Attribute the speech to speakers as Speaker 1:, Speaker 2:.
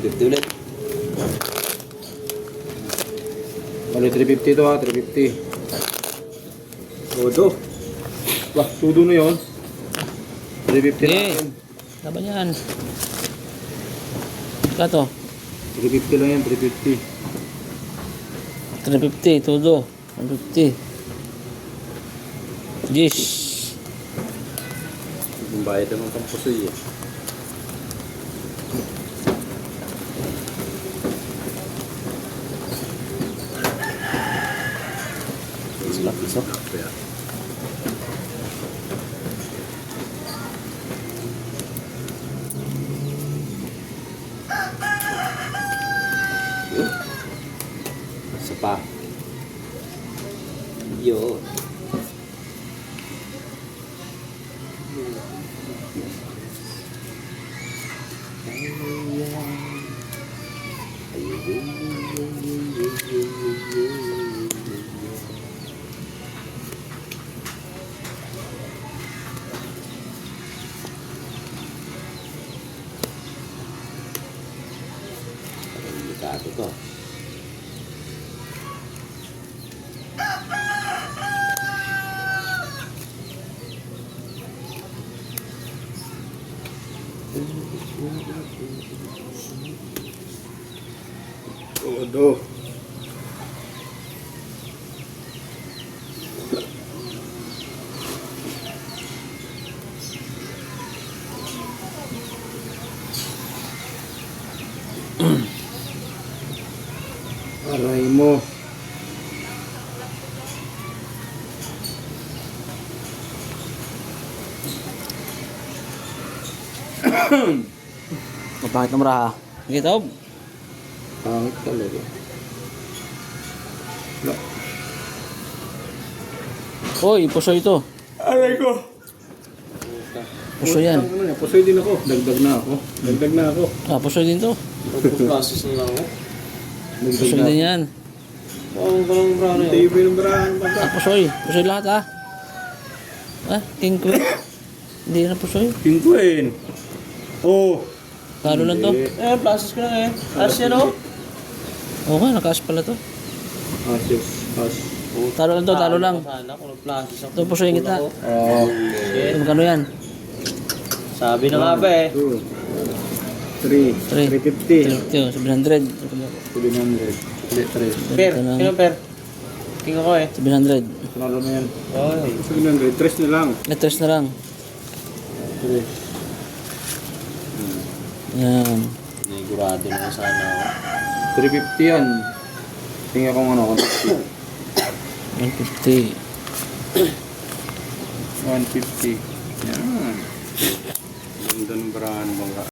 Speaker 1: 350 ulit.
Speaker 2: Bali 350 to ha, 350. Todo. Wah, todo na yun. 350 natin.
Speaker 3: Laban yan. Ika to.
Speaker 2: 350 lang yan, 350.
Speaker 3: 350, todo. 150. Yes.
Speaker 2: Yung bayad naman pang pusoy eh.
Speaker 1: Piso. Isa pa. Yun. Delikado to.
Speaker 2: Todo. Aray mo.
Speaker 3: Mapakit na mara ha. Sige, Tob.
Speaker 2: Pangit talaga. Wala.
Speaker 3: Hoy, puso ito.
Speaker 2: Aray ko.
Speaker 3: Puso yan.
Speaker 2: Pusoy din ako. Dagdag na ako. Dagdag na ako.
Speaker 3: Ah, puso din to.
Speaker 1: Process na lang ako.
Speaker 3: Puso din yan.
Speaker 1: Ang galang brown yun.
Speaker 2: TV ng barahan baka.
Speaker 3: Ah, pusoy. Pusoy lahat ha. Ah, king queen. Hindi na pusoy.
Speaker 2: Pingguin. Oh.
Speaker 3: Talo lang to.
Speaker 1: Eh, process ko lang eh. As yan o.
Speaker 3: Oo nga, nakaas pala to.
Speaker 2: Asyos. As.
Speaker 3: Talo lang to, talo lang.
Speaker 1: Sana kung nag-process ako.
Speaker 3: Ito pusoy kita.
Speaker 2: Okay.
Speaker 3: Ito magkano yan?
Speaker 1: Sabi na nga ba eh.
Speaker 2: 2, 3, 350.
Speaker 3: Ito, 700.
Speaker 2: 700. 3.
Speaker 1: Per, sino per? King ako eh.
Speaker 3: 700.
Speaker 2: Panalo na yan.
Speaker 1: Oy.
Speaker 2: 700. 3 na lang.
Speaker 3: Letters na lang.
Speaker 2: 3.
Speaker 3: Yan.
Speaker 1: Sigurado na sana ako.
Speaker 2: 350 yan. Tingnan kong ano.
Speaker 3: 150.
Speaker 2: 150. Yan. Ganda ng barahan bangka.